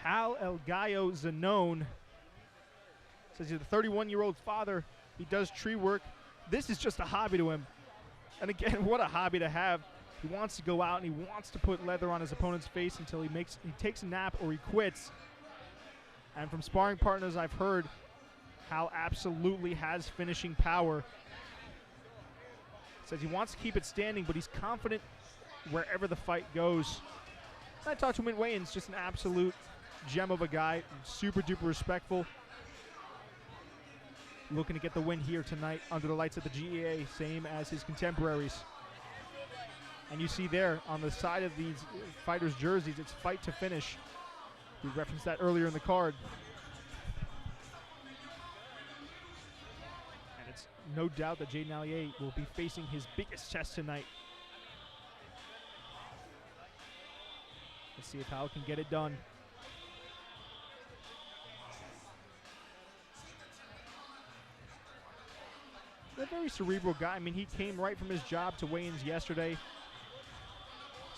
Hal Zanone says he's a 31-year-old father. He does tree work. This is just a hobby to him. And again, what a hobby to have. He wants to go out and he wants to put leather on his opponent's face until he takes a nap or he quits. And from sparring partners I've heard, Hal absolutely has finishing power. Says he wants to keep it standing, but he's confident wherever the fight goes. I talked to him at weigh-ins, just an absolute gem of a guy, super duper respectful. Looking to get the win here tonight under the lights at the GAA, same as his contemporaries. And you see there on the side of these fighters' jerseys, it's fight to finish. We referenced that earlier in the card. And it's no doubt that Jhaydon Allier will be facing his biggest test tonight. Let's see if Hal can get it done. A very cerebral guy. I mean, he came right from his job to weigh-ins yesterday.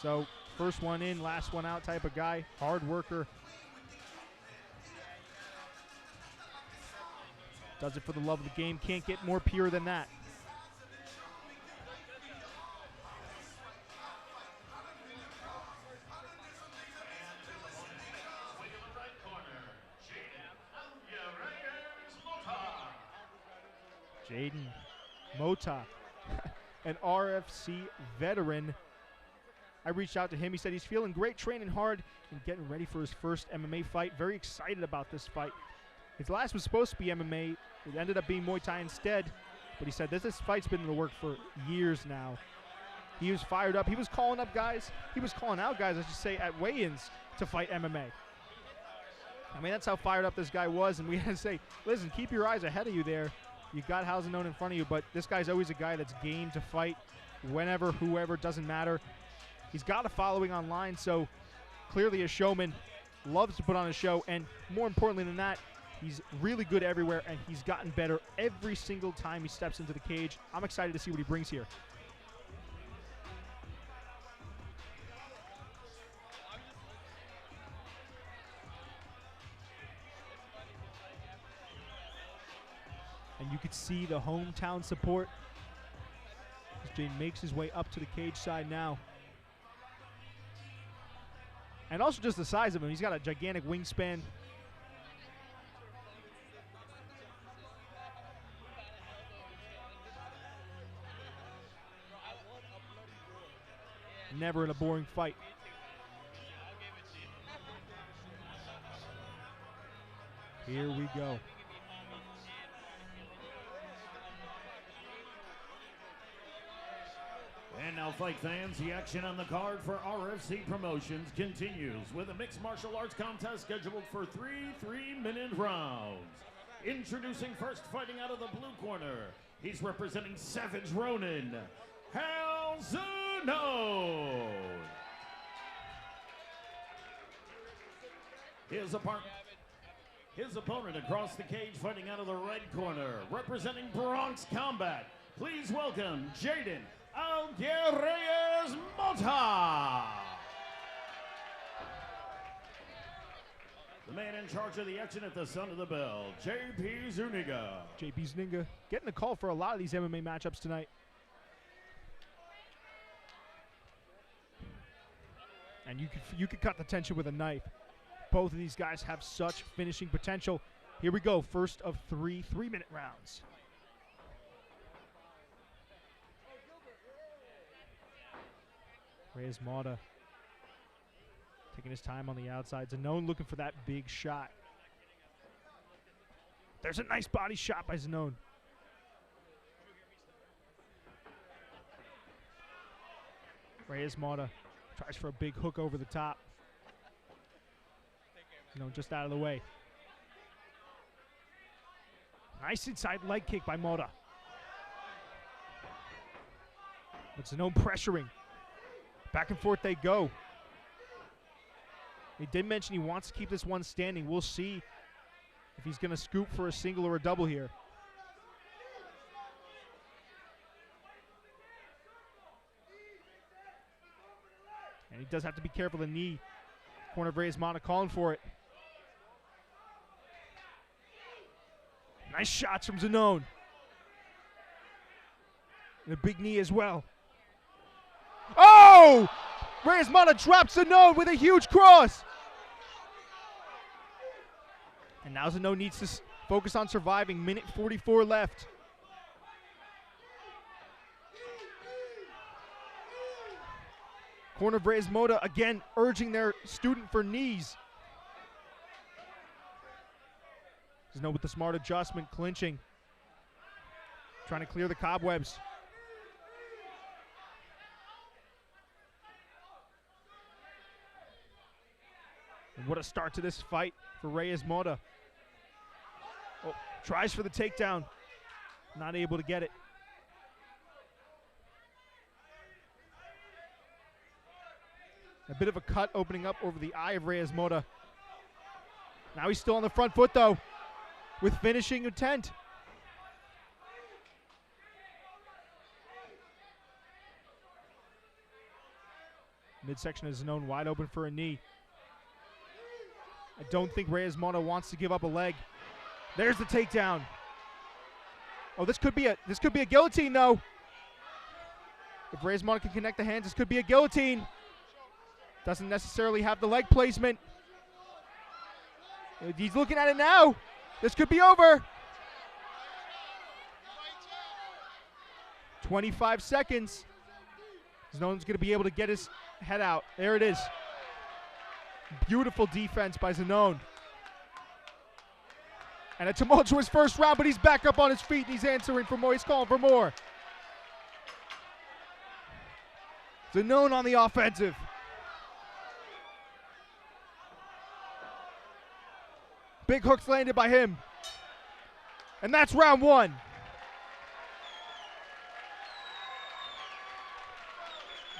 So, first one in, last one out type of guy. Hard worker. Does it for the love of the game. Can't get more pure than that. Jhaydon Mota, an RFC veteran. I reached out to him. He said he's feeling great, training hard, and getting ready for his first MMA fight. Very excited about this fight. His last was supposed to be MMA. It ended up being Muay Thai instead. But he said this fight's been in the work for years now. He was fired up. He was calling up guys. He was calling out guys, I should say, at weigh-ins to fight MMA. I mean, that's how fired up this guy was. And we had to say, listen, keep your eyes ahead of you there. You got Hal Zanone in front of you, but this guy's always a guy that's game to fight whenever, whoever, doesn't matter. He's got a following online, so clearly a showman, loves to put on a show, and more importantly than that, he's really good everywhere, and he's gotten better every single time he steps into the cage. I'm excited to see what he brings here. And you could see the hometown support as Jhaydon makes his way up to the cage side now. And also just the size of him. He's got a gigantic wingspan. Never in a boring fight. Here we go. And now, fight fans, the action on the card for RFC Promotions continues with a mixed martial arts contest scheduled for 3 3-minute rounds. Introducing first, fighting out of the blue corner, he's representing Savage Ronin, Hal Zanone. His opponent across the cage, fighting out of the red corner, representing Bronx Combat. Please welcome Jhaydon Allier Mota. The man in charge of the action at the sound of the bell, JP Zuniga. JP Zuniga getting a call for a lot of these MMA matchups tonight. And you could cut the tension with a knife. Both of these guys have such finishing potential. Here we go, first of 3 3-minute rounds. Reyes Mota taking his time on the outside. Zanone looking for that big shot. There's a nice body shot by Zanone. Reyes Mota tries for a big hook over the top. Just out of the way. Nice inside leg kick by Mota. But Zanone pressuring. Back and forth they go. He did mention he wants to keep this one standing. We'll see if he's going to scoop for a single or a double here. And he does have to be careful of the knee. Corner of Reyes Mota calling for it. Nice shots from Zanone. And a big knee as well. Oh! Reyes-Mata drops Zanone with a huge cross. And now Zanone needs to focus on surviving. Minute 44 left. Corner of Reyes-Mata again urging their student for knees. Zanone with the smart adjustment, clinching. Trying to clear the cobwebs. And what a start to this fight for Reyes-Mata. Oh, tries for the takedown. Not able to get it. A bit of a cut opening up over the eye of Reyes-Mata. Now he's still on the front foot though, with finishing intent. Midsection of Zanone wide open for a knee. I don't think Reyes-Mata wants to give up a leg. There's the takedown. Oh, this could be a guillotine though. If Reyes-Mata can connect the hands, this could be a guillotine. Doesn't necessarily have the leg placement. He's looking at it now. This could be over. 25 seconds. Zanone's going to be able to get his head out. There it is. Beautiful defense by Zanone. And a tumultuous first round, but he's back up on his feet and he's answering for more. He's calling for more. Zanone on the offensive. Big hooks landed by him. And that's round one.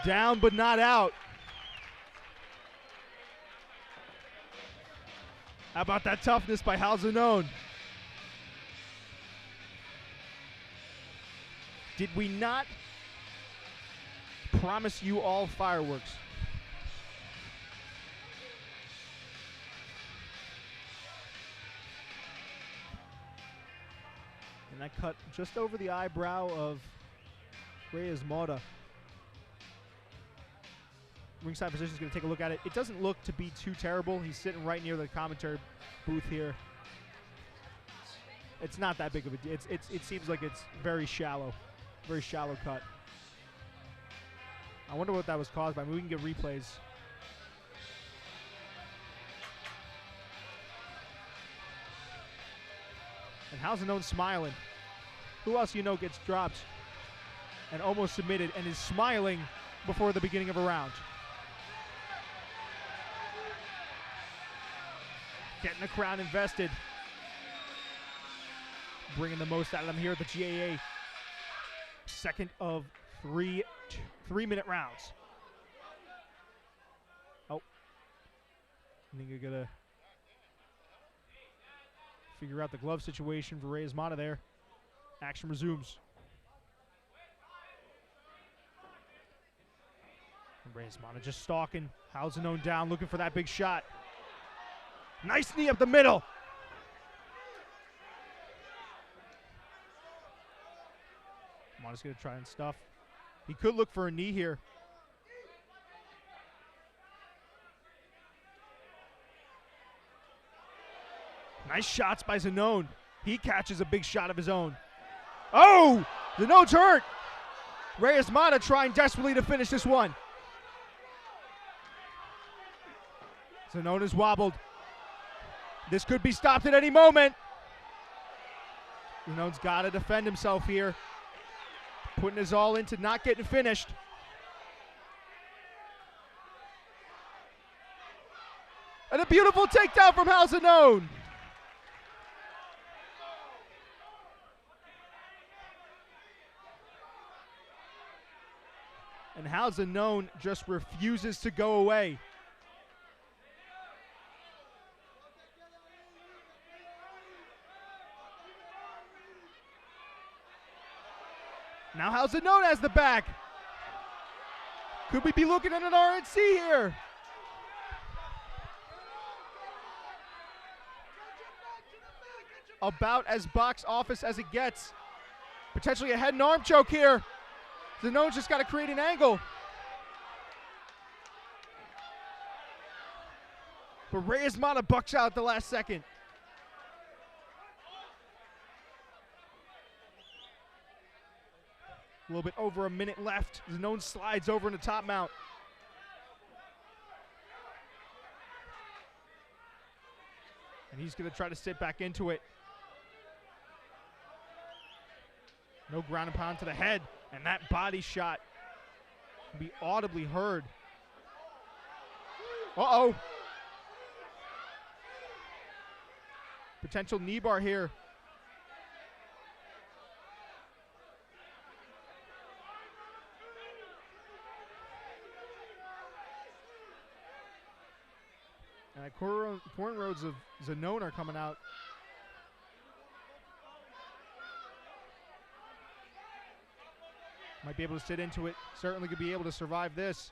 Down but not out. How about that toughness by Hal Zanone? Did we not promise you all fireworks? And that cut just over the eyebrow of Reyes-Mata. Ringside position is going to take a look at it. It doesn't look to be too terrible. He's sitting right near the commentary booth here. It's not that big of a deal. It seems like it's very shallow cut. I wonder what that was caused by. I mean, we can get replays. And Hal Zanone smiling. Who else you know gets dropped and almost submitted and is smiling before the beginning of a round? Getting the crowd invested. Bringing the most out of them here at the GAA. Second of 3 3-minute rounds. Oh. I think you're going to figure out the glove situation for Reyes-Mata there. Action resumes. Reyes-Mata just stalking. Hal Zanone down, looking for that big shot. Nice knee up the middle. Mata's going to try and stuff. He could look for a knee here. Nice shots by Zanone. He catches a big shot of his own. Oh! Zanone's hurt. Reyes-Mata trying desperately to finish this one. Zanone is wobbled. This could be stopped at any moment. Zanone's got to defend himself here. Putting his all into not getting finished. And a beautiful takedown from Hal Zanone. And Hal Zanone just refuses to go away. Now Hal Zanone has the back. Could we be looking at an RNC here? about as box office as it gets. Potentially a head and arm choke here. Zanone's just got to create an angle. But Reyes Mata bucks out at the last second. A little bit over a minute left. Zanone slides over into top mount. And he's going to try to sit back into it. No ground and pound to the head. And that body shot can be audibly heard. Uh-oh. Potential knee bar here. And corn roads of Zanone are coming out. Might be able to sit into it. Certainly could be able to survive this.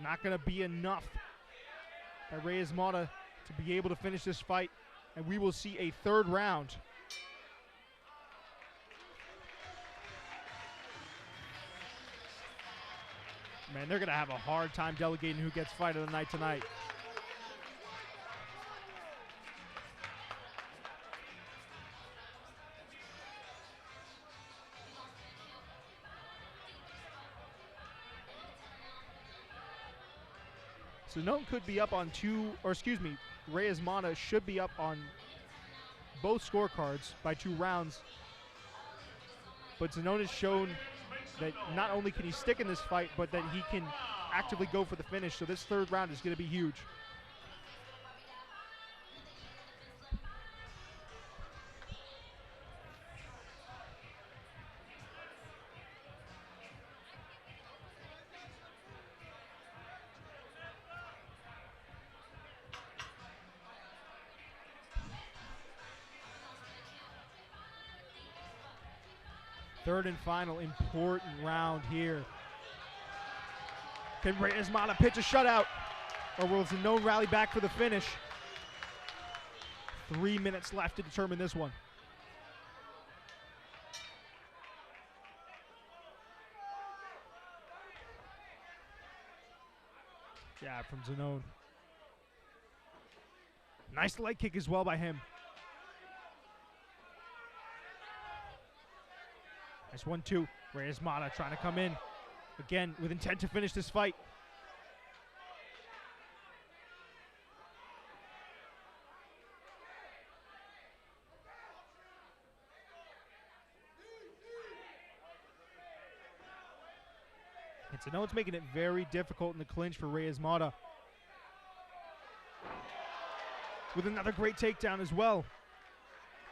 Not going to be enough by Reyes Mata to be able to finish this fight. And we will see a third round. Man, they're going to have a hard time delegating who gets fight of the night tonight. Zanone could be up on Reyes Mata should be up on both scorecards by 2 rounds. But Zanone has shown that not only can he stick in this fight, but that he can actively go for the finish. So this third round is going to be huge. Third and final important round here. Can Reyes Mata pitch a shutout, or will Zanone rally back for the finish? 3 minutes left to determine this one. Yeah, from Zanone. Nice leg kick as well by him. Nice 1-2. Reyes Mata trying to come in. Again, with intent to finish this fight. And Zanone's making it very difficult in the clinch for Reyes Mata. With another great takedown as well.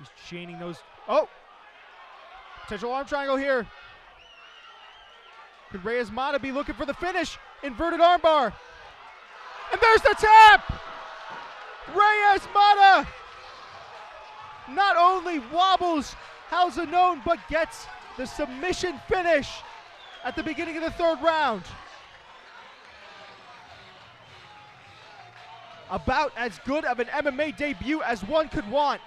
He's chaining those. Oh! Potential arm triangle here. Could Reyes Mata be looking for the finish? Inverted armbar. And there's the tap! Reyes Mata not only wobbles Hal Zanone, but gets the submission finish at the beginning of the third round. About as good of an MMA debut as one could want.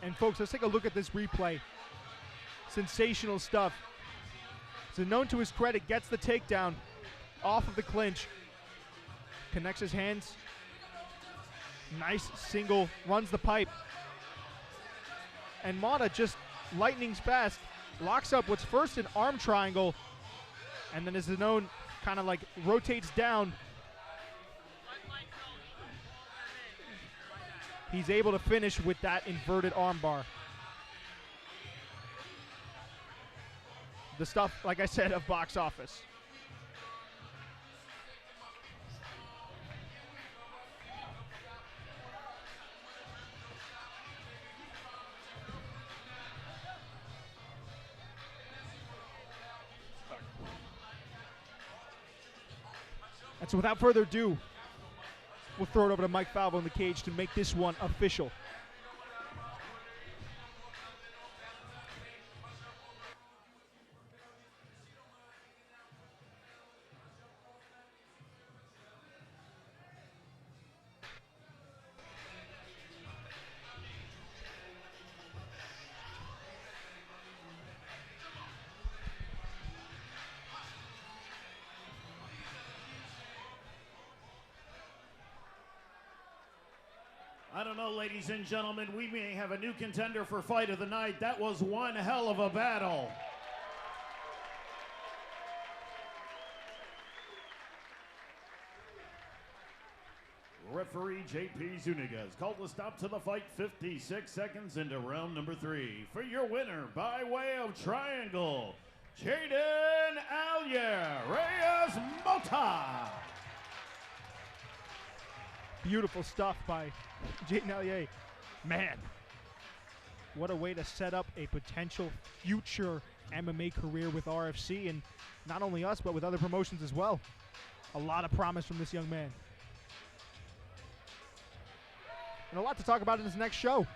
And folks, let's take a look at this replay. Sensational stuff. Zanone, to his credit, gets the takedown off of the clinch. Connects his hands. Nice single, runs the pipe. And Mata, just lightning fast, locks up what's first an arm triangle. And then as Zanone kind of like rotates down, he's able to finish with that inverted armbar. The stuff, like I said, of box office. And so without further ado, we'll throw it over to Mike Falvo in the cage to make this one official. I don't know, ladies and gentlemen, we may have a new contender for fight of the night. That was one hell of a battle. Referee J.P. Zuniga has called a stop to the fight 56 seconds into round number 3. For your winner, by way of triangle, Jhaydon Allier, Reyes Mota. Beautiful stuff by Jhaydon Allier. Man, what a way to set up a potential future MMA career with RFC, and not only us, but with other promotions as well. A lot of promise from this young man. And a lot to talk about in this next show.